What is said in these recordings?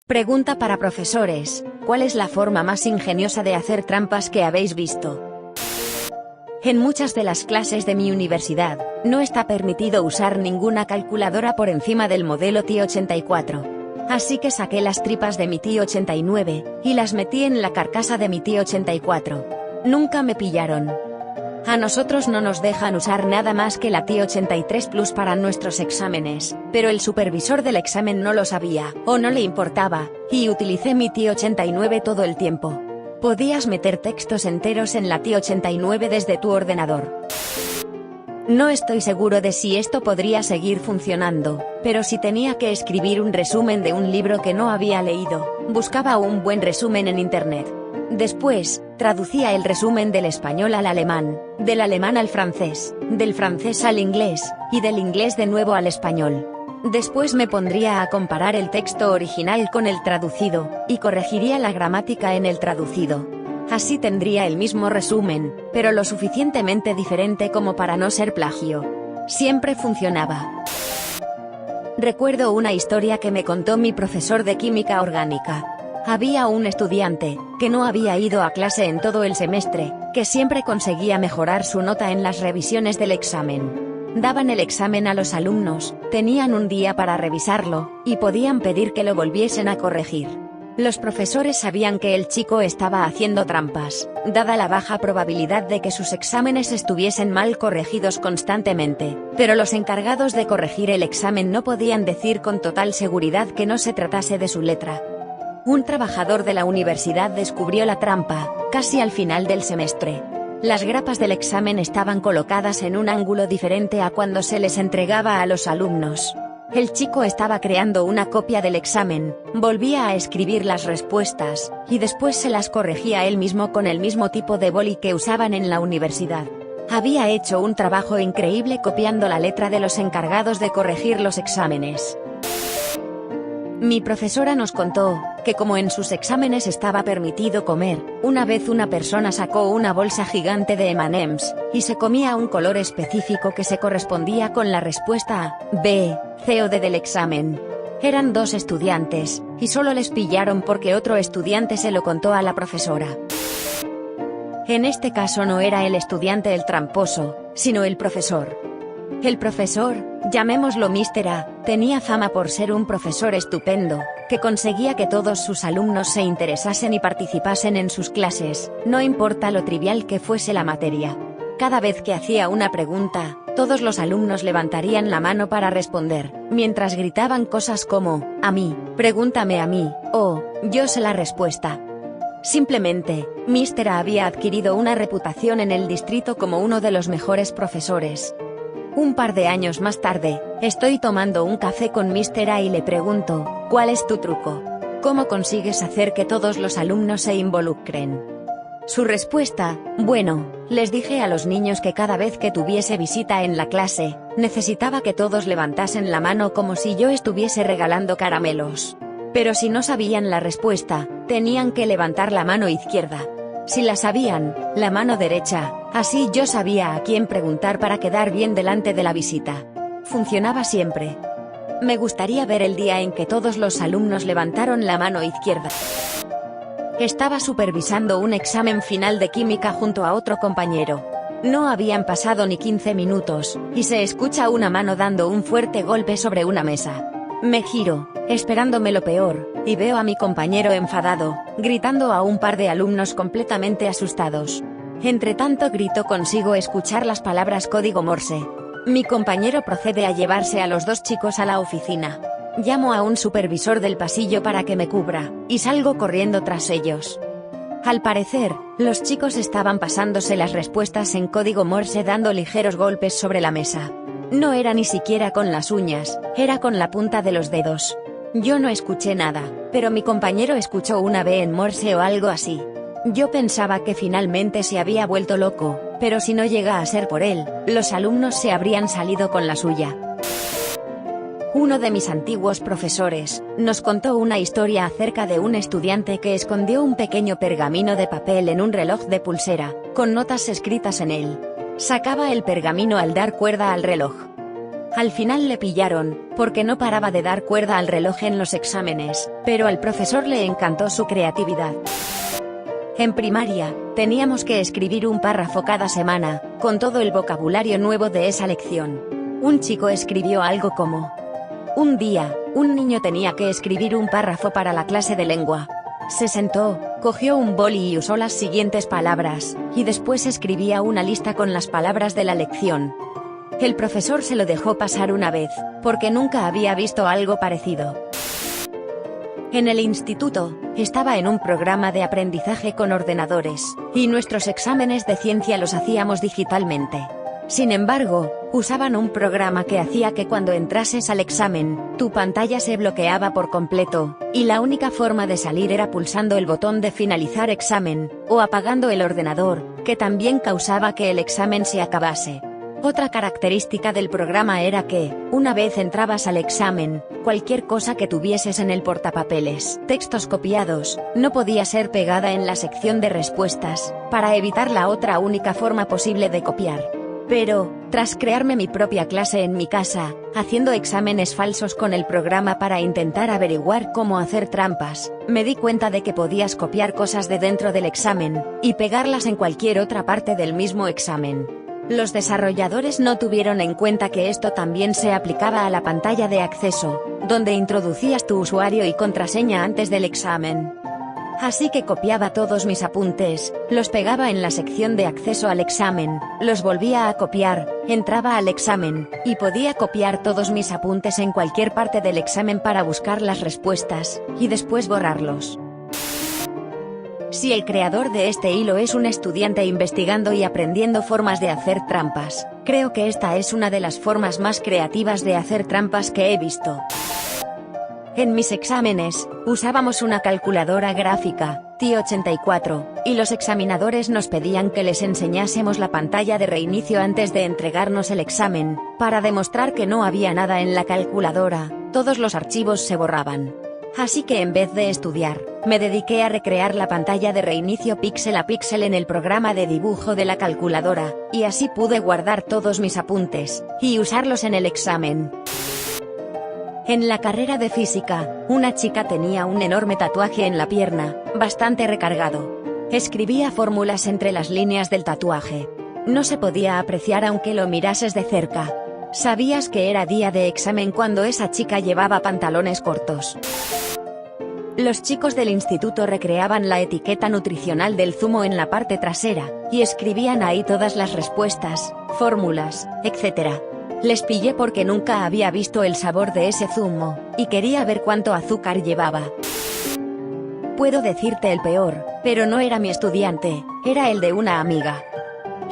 Pregunta para profesores: ¿cuál es la forma más ingeniosa de hacer trampas que habéis visto? En muchas de las clases de mi universidad, no está permitido usar ninguna calculadora por encima del modelo TI-84. Así que saqué las tripas de mi TI-89, y las metí en la carcasa de mi TI-84. Nunca me pillaron. A nosotros no nos dejan usar nada más que la TI-83 Plus para nuestros exámenes, pero el supervisor del examen no lo sabía, o no le importaba, y utilicé mi TI-89 todo el tiempo. Podías meter textos enteros en la TI-89 desde tu ordenador. No estoy seguro de si esto podría seguir funcionando, pero si tenía que escribir un resumen de un libro que no había leído, buscaba un buen resumen en internet. Después, traducía el resumen del español al alemán, del alemán al francés, del francés al inglés, y del inglés de nuevo al español. Después me pondría a comparar el texto original con el traducido, y corregiría la gramática en el traducido. Así tendría el mismo resumen, pero lo suficientemente diferente como para no ser plagio. Siempre funcionaba. Recuerdo una historia que me contó mi profesor de química orgánica. Había un estudiante, que no había ido a clase en todo el semestre, que siempre conseguía mejorar su nota en las revisiones del examen. Daban el examen a los alumnos, tenían un día para revisarlo, y podían pedir que lo volviesen a corregir. Los profesores sabían que el chico estaba haciendo trampas, dada la baja probabilidad de que sus exámenes estuviesen mal corregidos constantemente, pero los encargados de corregir el examen no podían decir con total seguridad que no se tratase de su letra. Un trabajador de la universidad descubrió la trampa, casi al final del semestre. Las grapas del examen estaban colocadas en un ángulo diferente a cuando se les entregaba a los alumnos. El chico estaba creando una copia del examen, volvía a escribir las respuestas, y después se las corregía él mismo con el mismo tipo de boli que usaban en la universidad. Había hecho un trabajo increíble copiando la letra de los encargados de corregir los exámenes. Mi profesora nos contó que como en sus exámenes estaba permitido comer, una vez una persona sacó una bolsa gigante de M&M's, y se comía un color específico que se correspondía con la respuesta A, B, C o D del examen. Eran 2 estudiantes, y solo les pillaron porque otro estudiante se lo contó a la profesora. En este caso no era el estudiante el tramposo, sino el profesor. El profesor, llamémoslo Mr. A, tenía fama por ser un profesor estupendo, que conseguía que todos sus alumnos se interesasen y participasen en sus clases, no importa lo trivial que fuese la materia. Cada vez que hacía una pregunta, todos los alumnos levantarían la mano para responder, mientras gritaban cosas como, a mí, pregúntame a mí, o, yo sé la respuesta. Simplemente, Mr. A había adquirido una reputación en el distrito como uno de los mejores profesores. Un par de años más tarde, estoy tomando un café con Mr. A y le pregunto, ¿cuál es tu truco? ¿Cómo consigues hacer que todos los alumnos se involucren? Su respuesta, bueno, les dije a los niños que cada vez que tuviese visita en la clase, necesitaba que todos levantasen la mano como si yo estuviese regalando caramelos. Pero si no sabían la respuesta, tenían que levantar la mano izquierda. Si la sabían, la mano derecha, así yo sabía a quién preguntar para quedar bien delante de la visita. Funcionaba siempre. Me gustaría ver el día en que todos los alumnos levantaron la mano izquierda. Estaba supervisando un examen final de química junto a otro compañero. No habían pasado ni 15 minutos, y se escucha una mano dando un fuerte golpe sobre una mesa. Me giro, esperándome lo peor, y veo a mi compañero enfadado, gritando a un par de alumnos completamente asustados. Entre tanto grito consigo escuchar las palabras código Morse. Mi compañero procede a llevarse a los 2 chicos a la oficina. Llamo a un supervisor del pasillo para que me cubra, y salgo corriendo tras ellos. Al parecer, los chicos estaban pasándose las respuestas en código Morse dando ligeros golpes sobre la mesa. No era ni siquiera con las uñas, era con la punta de los dedos. Yo no escuché nada, pero mi compañero escuchó una B en Morse o algo así. Yo pensaba que finalmente se había vuelto loco, pero si no llega a ser por él, los alumnos se habrían salido con la suya. Uno de mis antiguos profesores nos contó una historia acerca de un estudiante que escondió un pequeño pergamino de papel en un reloj de pulsera, con notas escritas en él. Sacaba el pergamino al dar cuerda al reloj. Al final le pillaron, porque no paraba de dar cuerda al reloj en los exámenes, pero al profesor le encantó su creatividad. En primaria, teníamos que escribir un párrafo cada semana, con todo el vocabulario nuevo de esa lección. Un chico escribió algo como: un día, un niño tenía que escribir un párrafo para la clase de lengua. Se sentó, cogió un boli y usó las siguientes palabras, y después escribía una lista con las palabras de la lección. El profesor se lo dejó pasar una vez, porque nunca había visto algo parecido. En el instituto, estaba en un programa de aprendizaje con ordenadores, y nuestros exámenes de ciencia los hacíamos digitalmente. Sin embargo, usaban un programa que hacía que cuando entrases al examen, tu pantalla se bloqueaba por completo, y la única forma de salir era pulsando el botón de finalizar examen, o apagando el ordenador, que también causaba que el examen se acabase. Otra característica del programa era que, una vez entrabas al examen, cualquier cosa que tuvieses en el portapapeles, textos copiados, no podía ser pegada en la sección de respuestas, para evitar la otra única forma posible de copiar. Pero, tras crearme mi propia clase en mi casa, haciendo exámenes falsos con el programa para intentar averiguar cómo hacer trampas, me di cuenta de que podías copiar cosas de dentro del examen, y pegarlas en cualquier otra parte del mismo examen. Los desarrolladores no tuvieron en cuenta que esto también se aplicaba a la pantalla de acceso, donde introducías tu usuario y contraseña antes del examen. Así que copiaba todos mis apuntes, los pegaba en la sección de acceso al examen, los volvía a copiar, entraba al examen, y podía copiar todos mis apuntes en cualquier parte del examen para buscar las respuestas, y después borrarlos. Si el creador de este hilo es un estudiante investigando y aprendiendo formas de hacer trampas, creo que esta es una de las formas más creativas de hacer trampas que he visto. En mis exámenes, usábamos una calculadora gráfica, TI-84, y los examinadores nos pedían que les enseñásemos la pantalla de reinicio antes de entregarnos el examen, para demostrar que no había nada en la calculadora, todos los archivos se borraban. Así que en vez de estudiar, me dediqué a recrear la pantalla de reinicio píxel a píxel en el programa de dibujo de la calculadora, y así pude guardar todos mis apuntes, y usarlos en el examen. En la carrera de física, una chica tenía un enorme tatuaje en la pierna, bastante recargado. Escribía fórmulas entre las líneas del tatuaje. No se podía apreciar aunque lo mirases de cerca. ¿Sabías que era día de examen cuando esa chica llevaba pantalones cortos? Los chicos del instituto recreaban la etiqueta nutricional del zumo en la parte trasera, y escribían ahí todas las respuestas, fórmulas, etc. Les pillé porque nunca había visto el sabor de ese zumo, y quería ver cuánto azúcar llevaba. Puedo decirte el peor, pero no era mi estudiante, era el de una amiga.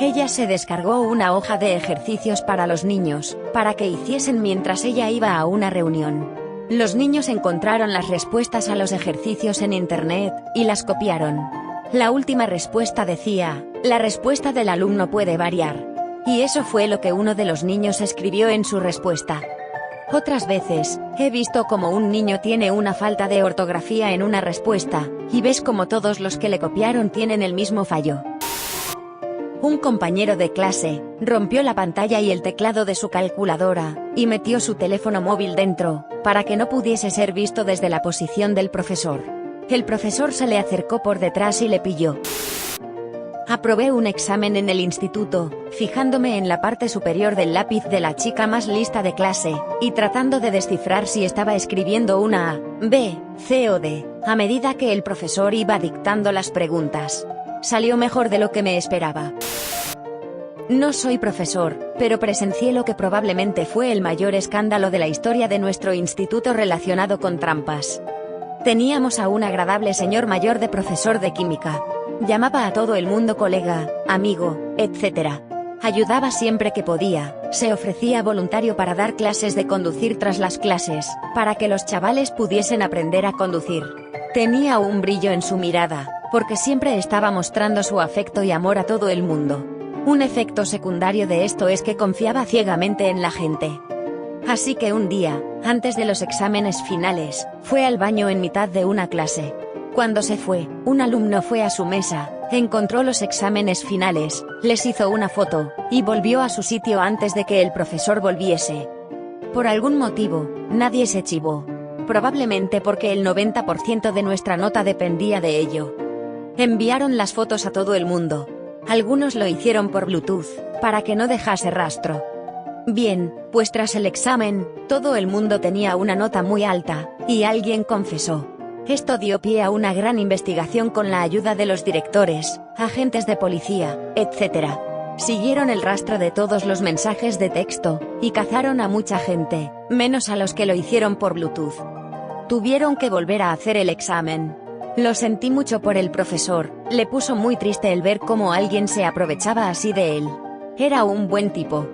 Ella se descargó una hoja de ejercicios para los niños, para que hiciesen mientras ella iba a una reunión. Los niños encontraron las respuestas a los ejercicios en internet, y las copiaron. La última respuesta decía: la respuesta del alumno puede variar. Y eso fue lo que uno de los niños escribió en su respuesta. Otras veces, he visto como un niño tiene una falta de ortografía en una respuesta, y ves como todos los que le copiaron tienen el mismo fallo. Un compañero de clase rompió la pantalla y el teclado de su calculadora, y metió su teléfono móvil dentro, para que no pudiese ser visto desde la posición del profesor. El profesor se le acercó por detrás y le pilló. Aprobé un examen en el instituto, fijándome en la parte superior del lápiz de la chica más lista de clase, y tratando de descifrar si estaba escribiendo una A, B, C o D, a medida que el profesor iba dictando las preguntas. Salió mejor de lo que me esperaba. No soy profesor, pero presencié lo que probablemente fue el mayor escándalo de la historia de nuestro instituto relacionado con trampas. Teníamos a un agradable señor mayor de profesor de química. Llamaba a todo el mundo colega, amigo, etc. Ayudaba siempre que podía, se ofrecía voluntario para dar clases de conducir tras las clases, para que los chavales pudiesen aprender a conducir. Tenía un brillo en su mirada, porque siempre estaba mostrando su afecto y amor a todo el mundo. Un efecto secundario de esto es que confiaba ciegamente en la gente. Así que un día, antes de los exámenes finales, fue al baño en mitad de una clase. Cuando se fue, un alumno fue a su mesa, encontró los exámenes finales, les hizo una foto, y volvió a su sitio antes de que el profesor volviese. Por algún motivo, nadie se chivó. Probablemente porque el 90% de nuestra nota dependía de ello. Enviaron las fotos a todo el mundo. Algunos lo hicieron por Bluetooth, para que no dejase rastro. Bien, pues tras el examen, todo el mundo tenía una nota muy alta, y alguien confesó. Esto dio pie a una gran investigación con la ayuda de los directores, agentes de policía, etc. Siguieron el rastro de todos los mensajes de texto, y cazaron a mucha gente, menos a los que lo hicieron por Bluetooth. Tuvieron que volver a hacer el examen. Lo sentí mucho por el profesor, le puso muy triste el ver cómo alguien se aprovechaba así de él. Era un buen tipo.